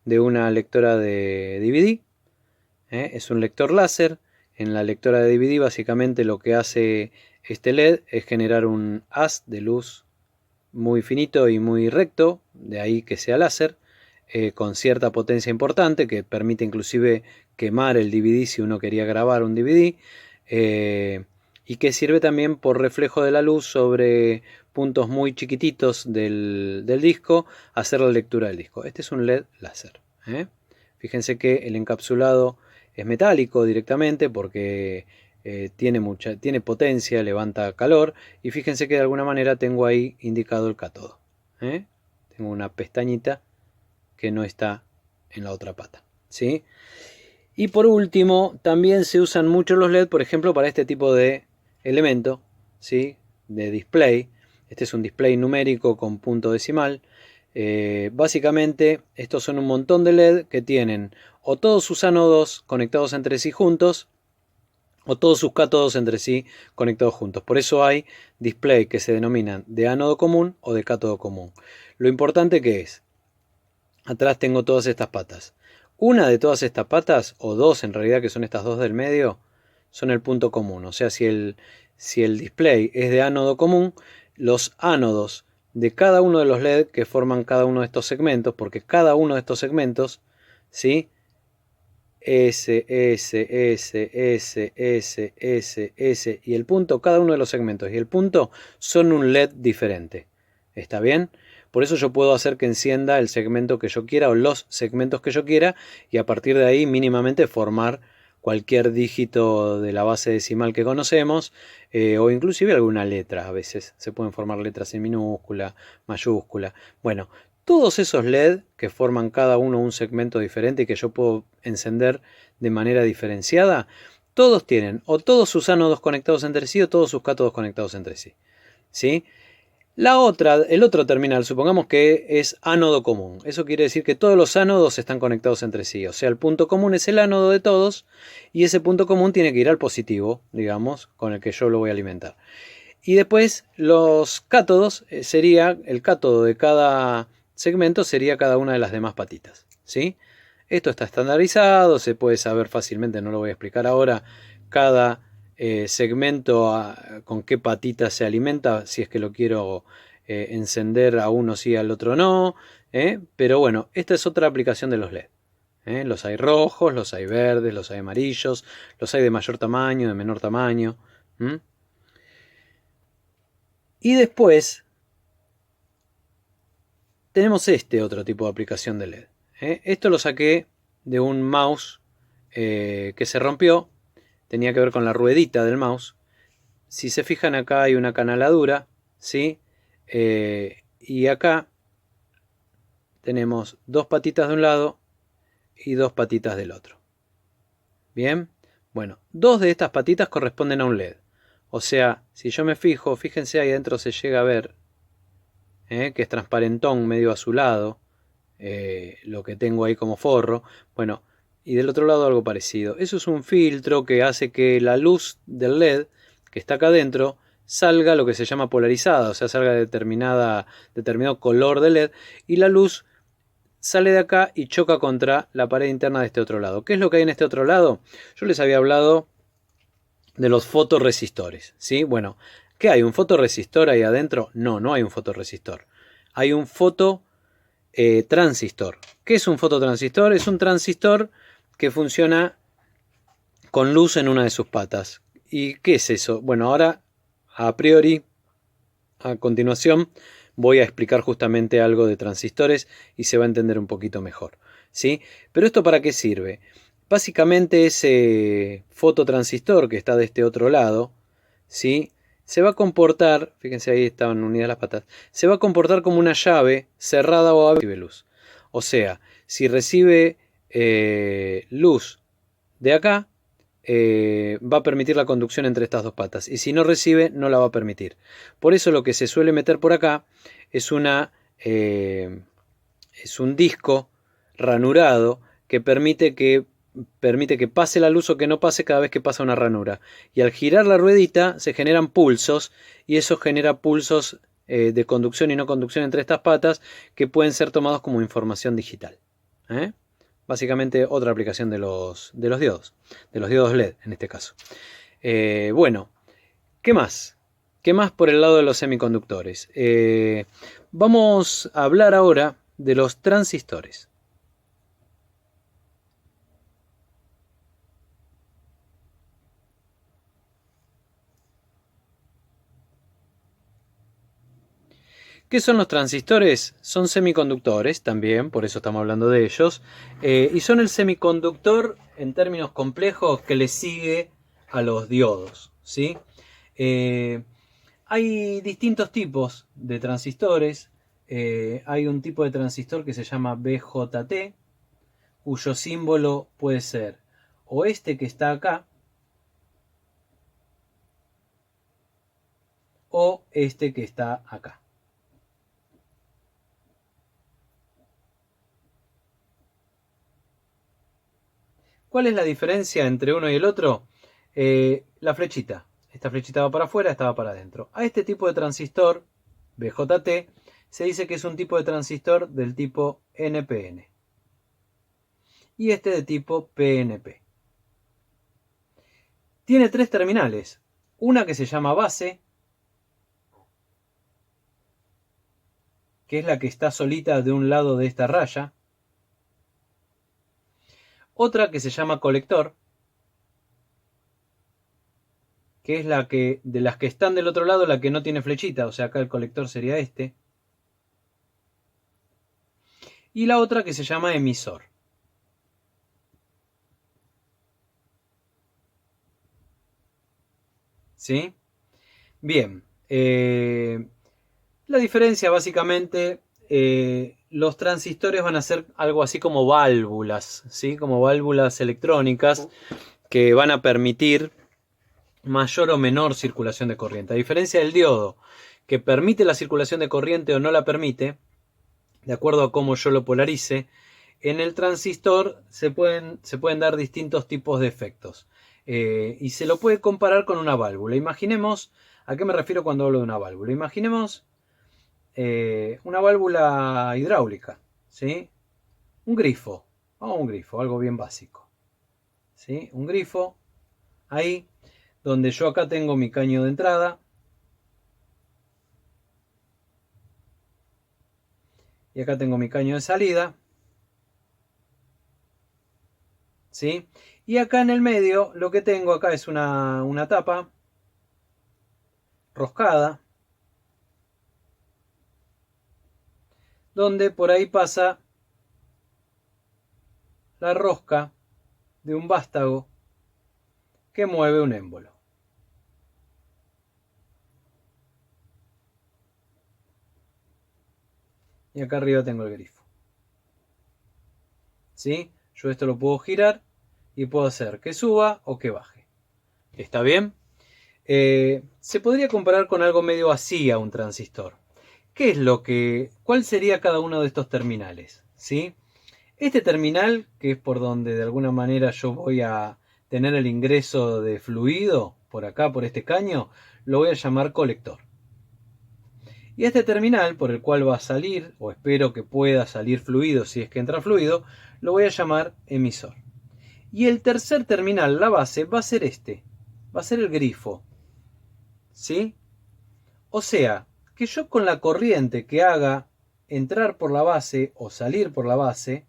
de una lectora de DVD, es un lector láser. En la lectora de DVD básicamente lo que hace este LED es generar un haz de luz muy finito y muy recto, de ahí que sea láser, con cierta potencia importante que permite inclusive quemar el DVD si uno quería grabar un DVD, y que sirve también por reflejo de la luz sobre puntos muy chiquititos del disco, hacer la lectura del disco. Este es un LED láser. Fíjense que el encapsulado es metálico directamente porque tiene potencia, levanta calor, y fíjense que de alguna manera tengo ahí indicado el cátodo. Tengo una pestañita que no está en la otra pata, ¿sí? Y por último, también se usan mucho los LED, por ejemplo, para este tipo de elemento, ¿sí? De display. Este es un display numérico con punto decimal. Básicamente, estos son un montón de LED que tienen o todos sus ánodos conectados entre sí juntos, o todos sus cátodos entre sí conectados juntos. Por eso hay display que se denominan de ánodo común o de cátodo común. Lo importante que es, atrás tengo todas estas patas. Una de todas estas patas, o dos en realidad, que son estas dos del medio, son el punto común. O sea, si el display es de ánodo común, los ánodos de cada uno de los LED que forman cada uno de estos segmentos, porque cada uno de estos segmentos, ¿sí? S y el punto, cada uno de los segmentos y el punto son un LED diferente. ¿Está bien? Por eso yo puedo hacer que encienda el segmento que yo quiera o los segmentos que yo quiera y a partir de ahí mínimamente formar cualquier dígito de la base decimal que conocemos o inclusive alguna letra. A veces se pueden formar letras en minúscula, mayúscula. Bueno, todos esos LED que forman cada uno un segmento diferente y que yo puedo encender de manera diferenciada, todos tienen o todos sus ánodos conectados entre sí o todos sus cátodos conectados entre sí. ¿Sí? El otro terminal, supongamos que es ánodo común. Eso quiere decir que todos los ánodos están conectados entre sí. O sea, el punto común es el ánodo de todos y ese punto común tiene que ir al positivo, digamos, con el que yo lo voy a alimentar. Y después los cátodos sería el cátodo de cada segmento sería cada una de las demás patitas, ¿sí? Esto está estandarizado, se puede saber fácilmente, no lo voy a explicar ahora, cada segmento con qué patita se alimenta, si es que lo quiero encender a uno sí, al otro no, pero bueno, esta es otra aplicación de los LED. Los hay rojos, los hay verdes, los hay amarillos, los hay de mayor tamaño, de menor tamaño. Y después tenemos este otro tipo de aplicación de LED. Esto lo saqué de un mouse que se rompió. Tenía que ver con la ruedita del mouse. Si se fijan acá hay una canaladura, ¿sí? Y acá tenemos dos patitas de un lado y dos patitas del otro. Bien, bueno, dos de estas patitas corresponden a un LED. O sea, si yo me fijo, fíjense ahí adentro se llega a ver que es transparentón, medio azulado, lo que tengo ahí como forro. Bueno, y del otro lado algo parecido. Eso es un filtro que hace que la luz del LED que está acá adentro salga lo que se llama polarizada, o sea, salga determinado color de LED y la luz sale de acá y choca contra la pared interna de este otro lado. ¿Qué es lo que hay en este otro lado? Yo les había hablado de los fotorresistores, ¿sí? Bueno, ¿qué hay? ¿Un fotorresistor ahí adentro? No, no hay un fotorresistor. Hay un fototransistor. ¿Qué es un fototransistor? Es un transistor que funciona con luz en una de sus patas. ¿Y qué es eso? Bueno, ahora, a priori, a continuación, voy a explicar justamente algo de transistores y se va a entender un poquito mejor, ¿sí? Pero ¿esto para qué sirve? Básicamente ese fototransistor que está de este otro lado, ¿sí? Se va a comportar, fíjense ahí estaban unidas las patas, se va a comportar como una llave cerrada o abierta recibe luz. O sea, si recibe luz de acá, va a permitir la conducción entre estas dos patas. Y si no recibe, no la va a permitir. Por eso lo que se suele meter por acá es es un disco ranurado que permite que pase la luz o que no pase cada vez que pasa una ranura. Y al girar la ruedita se generan pulsos y eso genera pulsos de conducción y no conducción entre estas patas que pueden ser tomados como información digital. Básicamente otra aplicación de los diodos LED en este caso. Bueno, ¿qué más? ¿Qué más por el lado de los semiconductores? Vamos a hablar ahora de los transistores. ¿Qué son los transistores? Son semiconductores también, por eso estamos hablando de ellos. Y son el semiconductor, en términos complejos, que le sigue a los diodos, ¿sí? Hay distintos tipos de transistores. Hay un tipo de transistor que se llama BJT, cuyo símbolo puede ser o este que está acá, o este que está acá. ¿Cuál es la diferencia entre uno y el otro? la flechita. Esta flechita va para afuera, esta va para adentro. A este tipo de transistor, BJT, se dice que es un tipo de transistor del tipo NPN. Y este de tipo PNP. Tiene tres terminales. Una que se llama base, que es la que está solita de un lado de esta raya. Otra que se llama colector, que es la que de las que están del otro lado, la que no tiene flechita, o sea, acá el colector sería este. Y la otra que se llama emisor. ¿Sí? Bien. La diferencia básicamente, los transistores van a ser algo así como válvulas, ¿sí? Como válvulas electrónicas que van a permitir mayor o menor circulación de corriente. A diferencia del diodo, que permite la circulación de corriente o no la permite, de acuerdo a cómo yo lo polarice, en el transistor se pueden dar distintos tipos de efectos. Y se lo puede comparar con una válvula. Imaginemos, ¿a qué me refiero cuando hablo de una válvula? Imaginemos una válvula hidráulica, ¿sí? Un grifo, vamos a un grifo, algo bien básico, ¿sí? Un grifo, ahí, donde yo acá tengo mi caño de entrada, y acá tengo mi caño de salida, ¿sí? Y acá en el medio lo que tengo acá es una tapa roscada, donde por ahí pasa la rosca de un vástago que mueve un émbolo. Y acá arriba tengo el grifo. ¿Sí? Yo esto lo puedo girar y puedo hacer que suba o que baje. ¿Está bien? Se podría comparar con algo medio así a un transistor. ¿Cuál sería cada uno de estos terminales? ¿Sí? Este terminal, que es por donde de alguna manera yo voy a tener el ingreso de fluido, por acá, por este caño, lo voy a llamar colector. Y este terminal, por el cual va a salir, o espero que pueda salir fluido si es que entra fluido, lo voy a llamar emisor. Y el tercer terminal, la base, va a ser este. Va a ser el grifo. ¿Sí? O sea, que yo con la corriente que haga entrar por la base o salir por la base,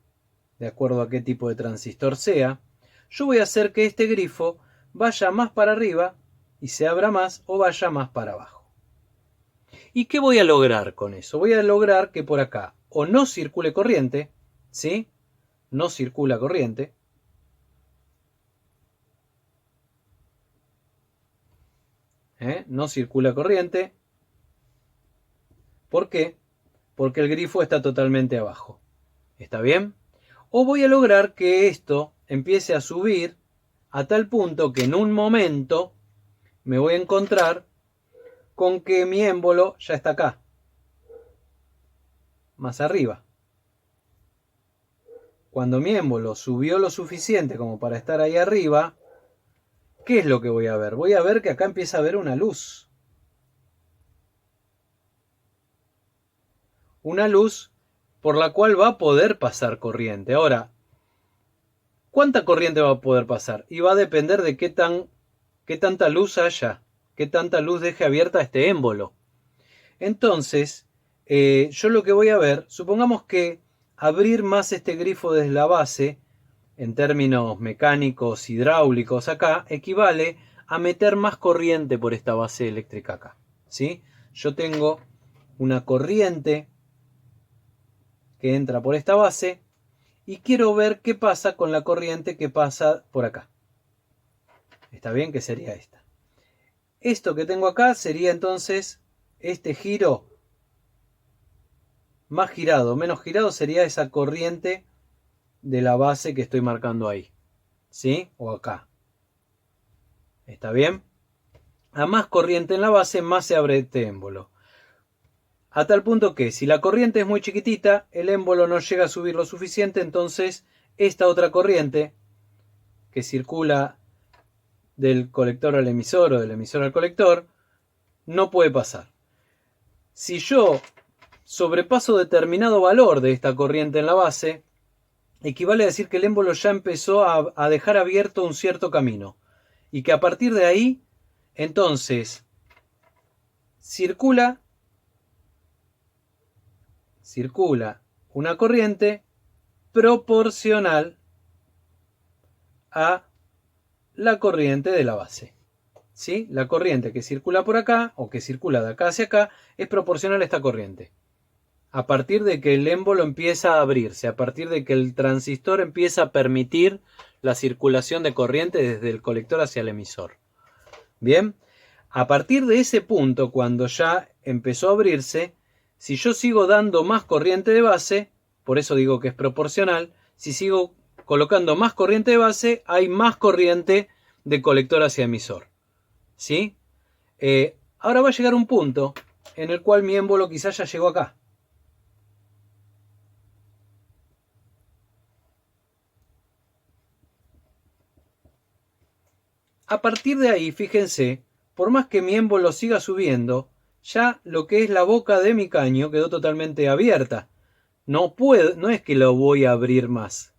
de acuerdo a qué tipo de transistor sea, yo voy a hacer que este grifo vaya más para arriba y se abra más o vaya más para abajo. ¿Y qué voy a lograr con eso? Voy a lograr que por acá o no circule corriente, ¿sí? No circula corriente. No circula corriente. ¿Por qué? Porque el grifo está totalmente abajo. ¿Está bien? O voy a lograr que esto empiece a subir a tal punto que en un momento me voy a encontrar con que mi émbolo ya está acá, más arriba. Cuando mi émbolo subió lo suficiente como para estar ahí arriba, ¿qué es lo que voy a ver? Voy a ver que acá empieza a haber una luz. Una luz por la cual va a poder pasar corriente. Ahora, ¿cuánta corriente va a poder pasar? Y va a depender de qué tanta luz haya, qué tanta luz deje abierta este émbolo. Entonces, yo lo que voy a ver, supongamos que abrir más este grifo desde la base, en términos mecánicos, hidráulicos acá, equivale a meter más corriente por esta base eléctrica acá. ¿Sí? Yo tengo una corriente que entra por esta base y quiero ver qué pasa con la corriente que pasa por acá. ¿Está bien? Que sería esta. Esto que tengo acá sería entonces este giro más girado. Menos girado sería esa corriente de la base que estoy marcando ahí. ¿Sí? O acá. ¿Está bien? A más corriente en la base, más se abre este émbolo. A tal punto que si la corriente es muy chiquitita, el émbolo no llega a subir lo suficiente, entonces esta otra corriente que circula del colector al emisor o del emisor al colector, no puede pasar. Si yo sobrepaso determinado valor de esta corriente en la base, equivale a decir que el émbolo ya empezó a dejar abierto un cierto camino y que a partir de ahí, entonces, circula una corriente proporcional a la corriente de la base. ¿Sí? La corriente que circula por acá o que circula de acá hacia acá es proporcional a esta corriente. A partir de que el émbolo empieza a abrirse, a partir de que el transistor empieza a permitir la circulación de corriente desde el colector hacia el emisor. Bien, a partir de ese punto, cuando ya empezó a abrirse, si yo sigo dando más corriente de base, por eso digo que es proporcional, si sigo colocando más corriente de base, hay más corriente de colector hacia emisor. ¿Sí? Ahora va a llegar un punto en el cual mi émbolo quizás ya llegó acá. A partir de ahí, fíjense, por más que mi émbolo siga subiendo, ya lo que es la boca de mi caño quedó totalmente abierta. No es que lo voy a abrir más.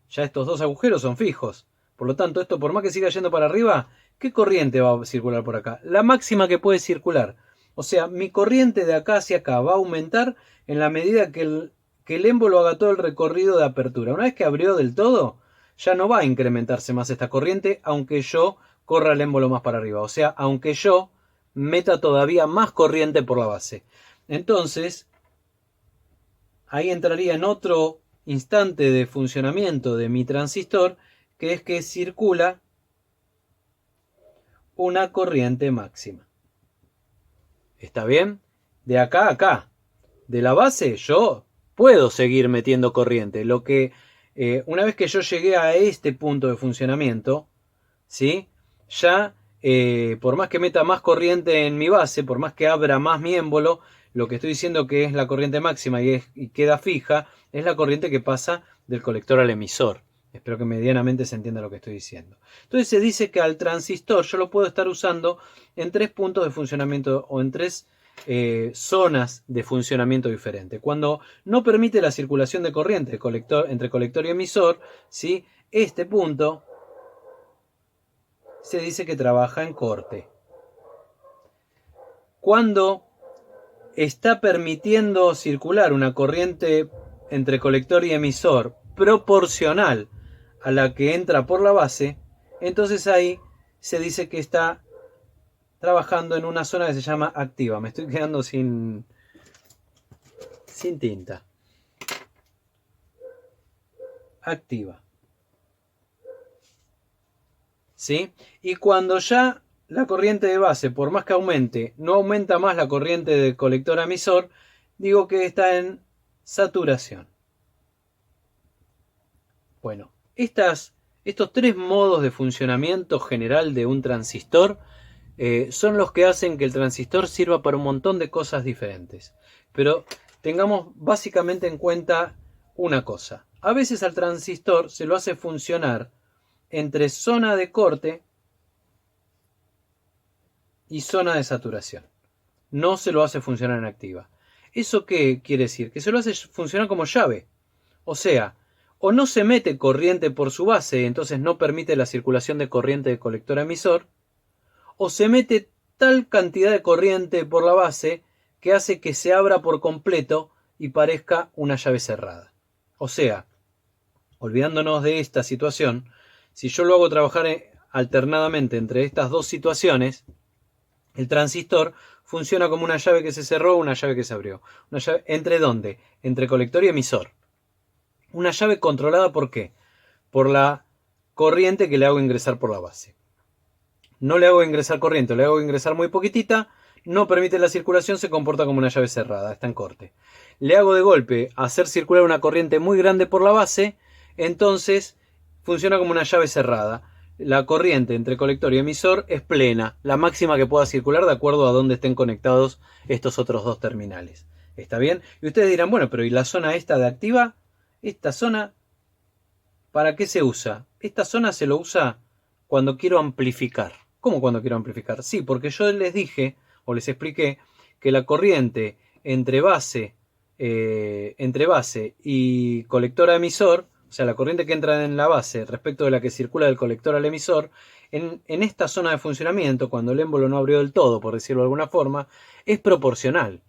Ya estos dos agujeros son fijos. Por lo tanto, esto por más que siga yendo para arriba, ¿qué corriente va a circular por acá? La máxima que puede circular. O sea, mi corriente de acá hacia acá va a aumentar en la medida que el émbolo haga todo el recorrido de apertura. Una vez que abrió del todo, ya no va a incrementarse más esta corriente, aunque yo corra el émbolo más para arriba. O sea, aunque yo meta todavía más corriente por la base. Entonces, ahí entraría en otro instante de funcionamiento de mi transistor, que es que circula una corriente máxima. ¿Está bien? De acá a acá. De la base yo puedo seguir metiendo corriente. Lo que una vez que yo llegué a este punto de funcionamiento, ¿sí? Ya por más que meta más corriente en mi base, por más que abra más mi émbolo, lo que estoy diciendo que es la corriente máxima y queda fija, es la corriente que pasa del colector al emisor. Espero que medianamente se entienda lo que estoy diciendo. Entonces se dice que al transistor yo lo puedo estar usando en 3 puntos de funcionamiento o en 3 zonas de funcionamiento diferentes. Cuando no permite la circulación de corriente entre colector y emisor, ¿sí? Este punto se dice que trabaja en corte. Cuando está permitiendo circular una corriente entre colector y emisor proporcional a la que entra por la base, entonces ahí se dice que está trabajando en una zona que se llama activa. Me estoy quedando sin tinta. Activa. ¿Sí? Y cuando ya la corriente de base, por más que aumente, no aumenta más la corriente de colector a emisor, digo que está en saturación. Bueno, estos 3 modos de funcionamiento general de un transistor son los que hacen que el transistor sirva para un montón de cosas diferentes. Pero tengamos básicamente en cuenta una cosa. A veces al transistor se lo hace funcionar entre zona de corte y zona de saturación. No se lo hace funcionar en activa. ¿Eso qué quiere decir? Que se lo hace funcionar como llave. O sea, o no se mete corriente por su base, entonces no permite la circulación de corriente de colector a emisor, o se mete tal cantidad de corriente por la base que hace que se abra por completo y parezca una llave cerrada. O sea, olvidándonos de esta situación, si yo lo hago trabajar alternadamente entre estas dos situaciones, el transistor funciona como una llave que se cerró o una llave que se abrió. Una llave, ¿entre dónde? Entre colector y emisor. Una llave controlada ¿por qué? Por la corriente que le hago ingresar por la base. No le hago ingresar corriente, le hago ingresar muy poquitita, no permite la circulación, se comporta como una llave cerrada, está en corte. Le hago de golpe hacer circular una corriente muy grande por la base, entonces funciona como una llave cerrada. La corriente entre colector y emisor es plena, la máxima que pueda circular de acuerdo a dónde estén conectados estos otros dos terminales. ¿Está bien? Y ustedes dirán, bueno, pero ¿y la zona esta de activa? Esta zona, ¿para qué se usa? Esta zona se lo usa cuando quiero amplificar. ¿Cómo cuando quiero amplificar? Sí, porque yo les dije o les expliqué que la corriente entre base y colector a emisor, o sea, la corriente que entra en la base respecto de la que circula del colector al emisor, en esta zona de funcionamiento, cuando el émbolo no abrió del todo, por decirlo de alguna forma, es proporcional.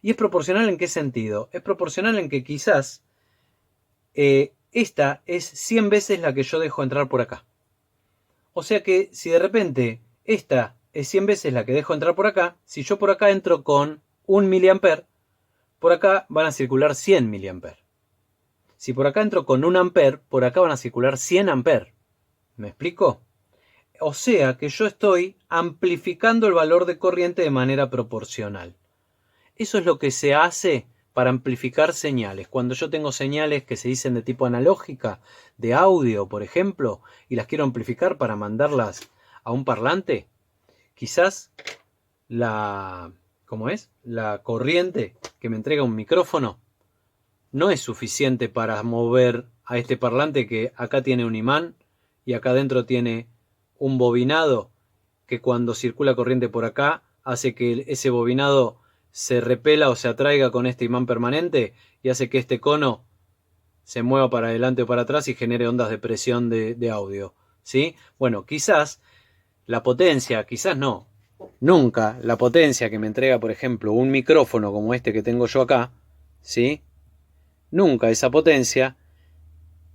¿Y es proporcional en qué sentido? Es proporcional en que quizás esta es 100 veces la que yo dejo entrar por acá. O sea que si de repente esta es 100 veces la que dejo entrar por acá, si yo por acá entro con 1 miliamper, por acá van a circular 100 miliamper. Si por acá entro con 1 amper, por acá van a circular 100 amper. ¿Me explico? O sea que yo estoy amplificando el valor de corriente de manera proporcional. Eso es lo que se hace para amplificar señales. Cuando yo tengo señales que se dicen de tipo analógica, de audio, por ejemplo, y las quiero amplificar para mandarlas a un parlante, quizás la corriente que me entrega un micrófono no es suficiente para mover a este parlante que acá tiene un imán y acá adentro tiene un bobinado que cuando circula corriente por acá hace que ese bobinado se repela o se atraiga con este imán permanente y hace que este cono se mueva para adelante o para atrás y genere ondas de presión de audio. ¿Sí? Bueno, quizás la potencia, quizás no, nunca la potencia que me entrega, por ejemplo, un micrófono como este que tengo yo acá, ¿sí? Nunca esa potencia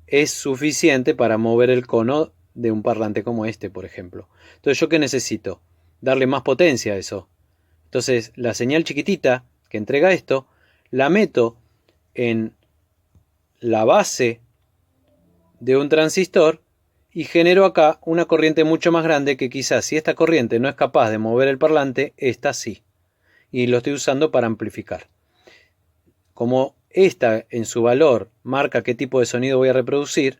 es suficiente para mover el cono de un parlante como este, por ejemplo. Entonces, ¿yo qué necesito? Darle más potencia a eso. Entonces, la señal chiquitita que entrega esto, la meto en la base de un transistor y genero acá una corriente mucho más grande que quizás si esta corriente no es capaz de mover el parlante, esta sí. Y lo estoy usando para amplificar. Como esta en su valor marca qué tipo de sonido voy a reproducir,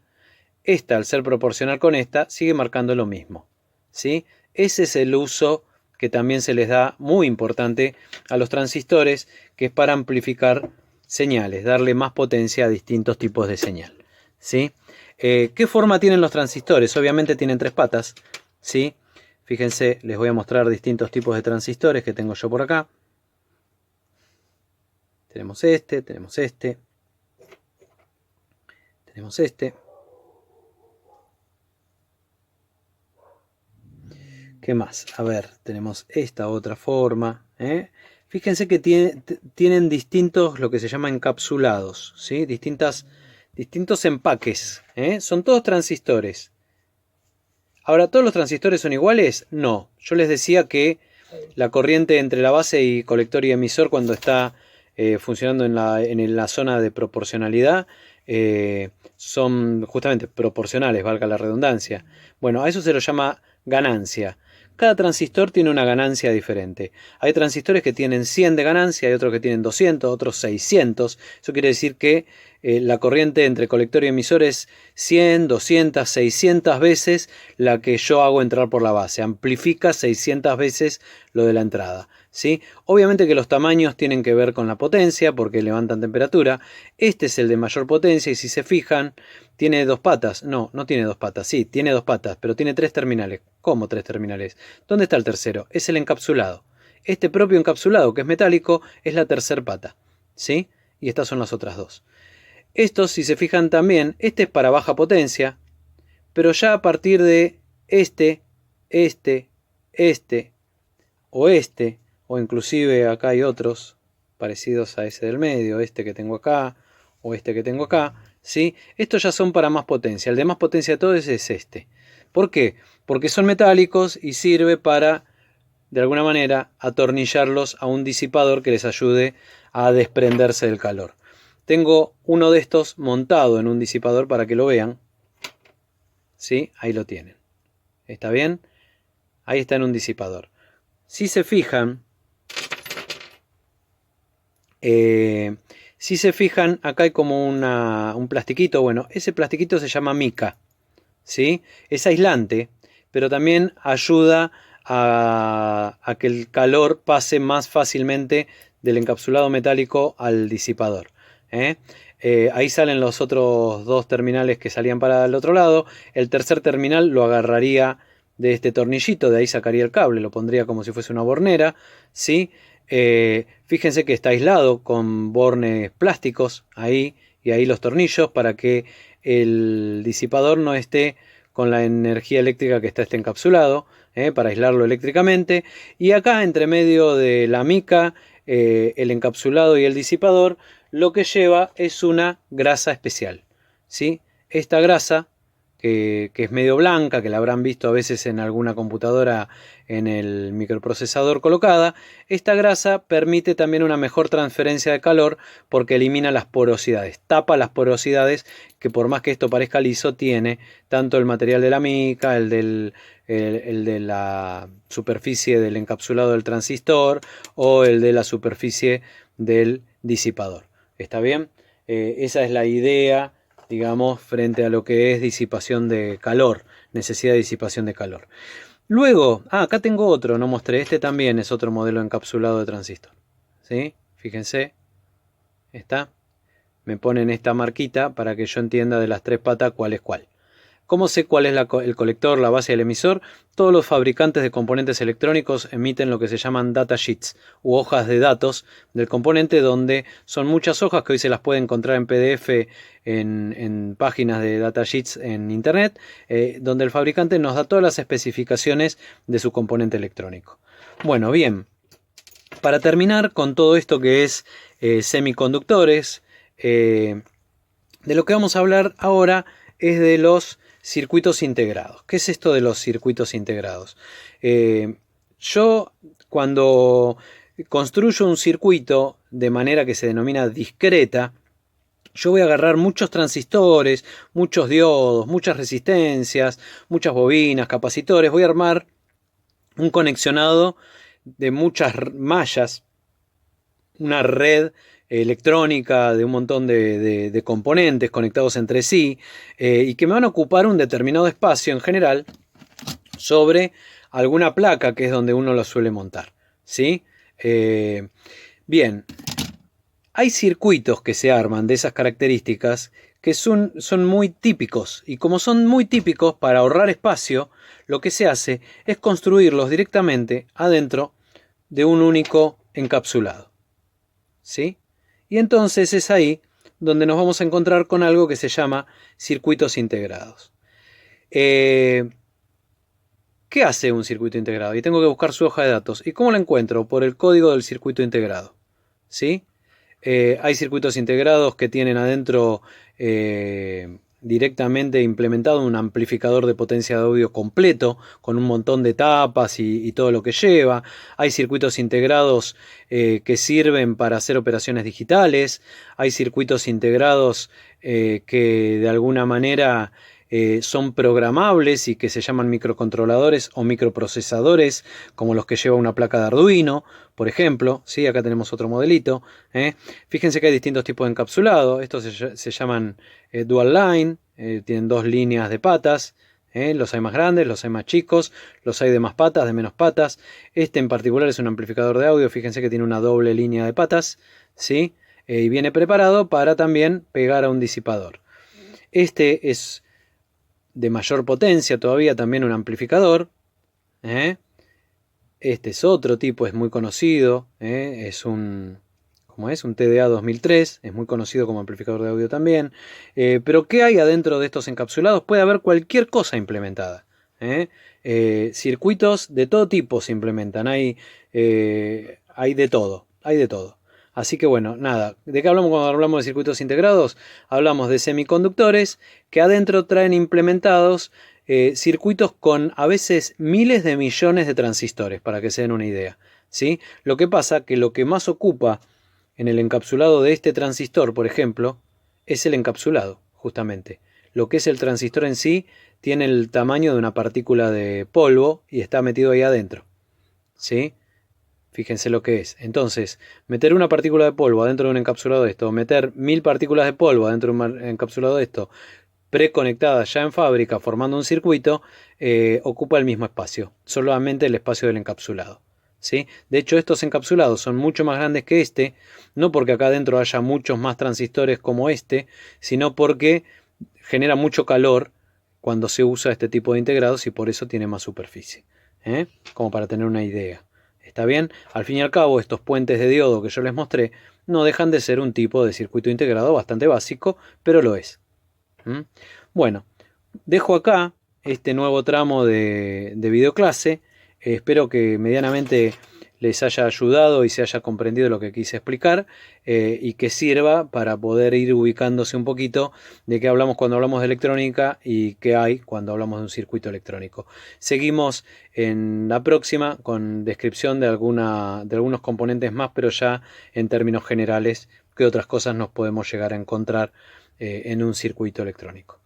esta al ser proporcional con esta sigue marcando lo mismo. ¿Sí? Ese es el uso que también se les da muy importante a los transistores, que es para amplificar señales, darle más potencia a distintos tipos de señal. ¿Sí? ¿Qué forma tienen los transistores? Obviamente tienen 3 patas. ¿Sí? Fíjense, les voy a mostrar distintos tipos de transistores que tengo yo por acá. Tenemos este, tenemos este, tenemos este. ¿Qué más? A ver, tenemos esta otra forma. Fíjense que tienen distintos, lo que se llama encapsulados, ¿sí? Distintos empaques. Son todos transistores. Ahora, ¿todos los transistores son iguales? No. Yo les decía que la corriente entre la base y colector y emisor, cuando está funcionando en la zona de proporcionalidad, son justamente proporcionales, valga la redundancia. Bueno, a eso se lo llama ganancia. Cada transistor tiene una ganancia diferente. Hay transistores que tienen 100 de ganancia, hay otros que tienen 200, otros 600. Eso quiere decir que la corriente entre colector y emisor es 100, 200, 600 veces la que yo hago entrar por la base. Amplifica 600 veces lo de la entrada. ¿Sí? Obviamente que los tamaños tienen que ver con la potencia porque levantan temperatura. Este es el de mayor potencia y si se fijan, ¿tiene 2 patas? No, no tiene 2 patas. Sí, tiene 2 patas, pero tiene 3 terminales. ¿Cómo 3 terminales? ¿Dónde está el tercero? Es el encapsulado. Este propio encapsulado, que es metálico, es la tercera pata. ¿Sí? Y estas son las otras 2. Estos, si se fijan también, este es para baja potencia, pero ya a partir de este, o inclusive acá hay otros parecidos a ese del medio, este que tengo acá, o este que tengo acá, ¿sí? Estos ya son para más potencia. El de más potencia de todos es este. ¿Por qué? Porque son metálicos y sirve para, de alguna manera, atornillarlos a un disipador que les ayude a desprenderse del calor. Tengo uno de estos montado en un disipador para que lo vean. ¿Sí? Ahí lo tienen. ¿Está bien? Ahí está en un disipador. Si se fijan, acá hay como un plastiquito. Bueno, ese plastiquito se llama mica. ¿Sí? Es aislante, pero también ayuda a que el calor pase más fácilmente del encapsulado metálico al disipador. Ahí salen los otros 2 terminales que salían para el otro lado. El tercer terminal lo agarraría de este tornillito, de ahí sacaría el cable, lo pondría como si fuese una bornera, ¿sí? Fíjense que está aislado con bornes plásticos ahí y ahí los tornillos para que el disipador no esté con la energía eléctrica que está encapsulado, para aislarlo eléctricamente. Y acá entre medio de la mica, el encapsulado y el disipador, lo que lleva es una grasa especial, ¿sí? Esta grasa, que es medio blanca, que la habrán visto a veces en alguna computadora en el microprocesador colocada, esta grasa permite también una mejor transferencia de calor porque elimina las porosidades, tapa las porosidades que, por más que esto parezca liso, tiene tanto el material de la mica, el de la superficie del encapsulado del transistor o el de la superficie del disipador. ¿Está bien? Esa es la idea, digamos, frente a lo que es disipación de calor, necesidad de disipación de calor. Luego, acá tengo otro, no mostré, este también es otro modelo encapsulado de transistor. ¿Sí? Fíjense, está. Me ponen esta marquita para que yo entienda de las tres patas cuál es cuál. ¿Cómo sé cuál es el colector, la base y el emisor? Todos los fabricantes de componentes electrónicos emiten lo que se llaman datasheets u hojas de datos del componente, donde son muchas hojas que hoy se las puede encontrar en PDF en páginas de datasheets en internet, donde el fabricante nos da todas las especificaciones de su componente electrónico. Bueno, bien, para terminar con todo esto que es semiconductores, de lo que vamos a hablar ahora es de los circuitos integrados. ¿Qué es esto de los circuitos integrados? Yo, cuando construyo un circuito de manera que se denomina discreta, yo voy a agarrar muchos transistores, muchos diodos, muchas resistencias, muchas bobinas, capacitores. Voy a armar un conexionado de muchas mallas, una red electrónica de un montón de componentes conectados entre sí, y que me van a ocupar un determinado espacio en general sobre alguna placa, que es donde uno lo suele montar, ¿sí? Bien, hay circuitos que se arman de esas características que son muy típicos, y como son muy típicos, para ahorrar espacio, lo que se hace es construirlos directamente adentro de un único encapsulado, ¿sí? Y entonces es ahí donde nos vamos a encontrar con algo que se llama circuitos integrados. ¿Qué hace un circuito integrado? Y tengo que buscar su hoja de datos. ¿Y cómo la encuentro? Por el código del circuito integrado, ¿sí? Hay circuitos integrados que tienen adentro directamente implementado un amplificador de potencia de audio completo con un montón de tapas y todo lo que lleva. Hay circuitos integrados que sirven para hacer operaciones digitales. Hay circuitos integrados que de alguna manera son programables y que se llaman microcontroladores o microprocesadores, como los que lleva una placa de Arduino, por ejemplo. ¿Sí? Acá tenemos otro modelito. Fíjense que hay distintos tipos de encapsulado. Estos se llaman dual line, tienen dos líneas de patas. Los hay más grandes, los hay más chicos, los hay de más patas, de menos patas. Este en particular es un amplificador de audio. Fíjense que tiene una doble línea de patas, ¿sí? Y viene preparado para también pegar a un disipador. Este es de mayor potencia todavía, también un amplificador. Este es otro tipo, es muy conocido. Es un TDA 2003, es muy conocido como amplificador de audio también. Pero ¿qué hay adentro de estos encapsulados? Puede haber cualquier cosa implementada. Circuitos de todo tipo se implementan. Hay de todo. Así que bueno, nada, ¿de qué hablamos cuando hablamos de circuitos integrados? Hablamos de semiconductores que adentro traen implementados circuitos con a veces miles de millones de transistores, para que se den una idea, ¿sí? Lo que pasa que lo que más ocupa en el encapsulado de este transistor, por ejemplo, es el encapsulado, justamente. Lo que es el transistor en sí tiene el tamaño de una partícula de polvo y está metido ahí adentro, ¿sí? Fíjense lo que es. Entonces, meter una partícula de polvo adentro de un encapsulado de esto, meter 1000 partículas de polvo adentro de un encapsulado de esto, preconectadas ya en fábrica, formando un circuito, ocupa el mismo espacio, solamente el espacio del encapsulado, ¿sí? De hecho, estos encapsulados son mucho más grandes que este, no porque acá adentro haya muchos más transistores como este, sino porque genera mucho calor cuando se usa este tipo de integrados y por eso tiene más superficie, como para tener una idea. ¿Está bien? Al fin y al cabo, estos puentes de diodo que yo les mostré no dejan de ser un tipo de circuito integrado bastante básico, pero lo es. Bueno, dejo acá este nuevo tramo de videoclase. Espero que medianamente les haya ayudado y se haya comprendido lo que quise explicar, y que sirva para poder ir ubicándose un poquito de qué hablamos cuando hablamos de electrónica y qué hay cuando hablamos de un circuito electrónico. Seguimos en la próxima con descripción de algunos componentes más, pero ya en términos generales, qué otras cosas nos podemos llegar a encontrar en un circuito electrónico.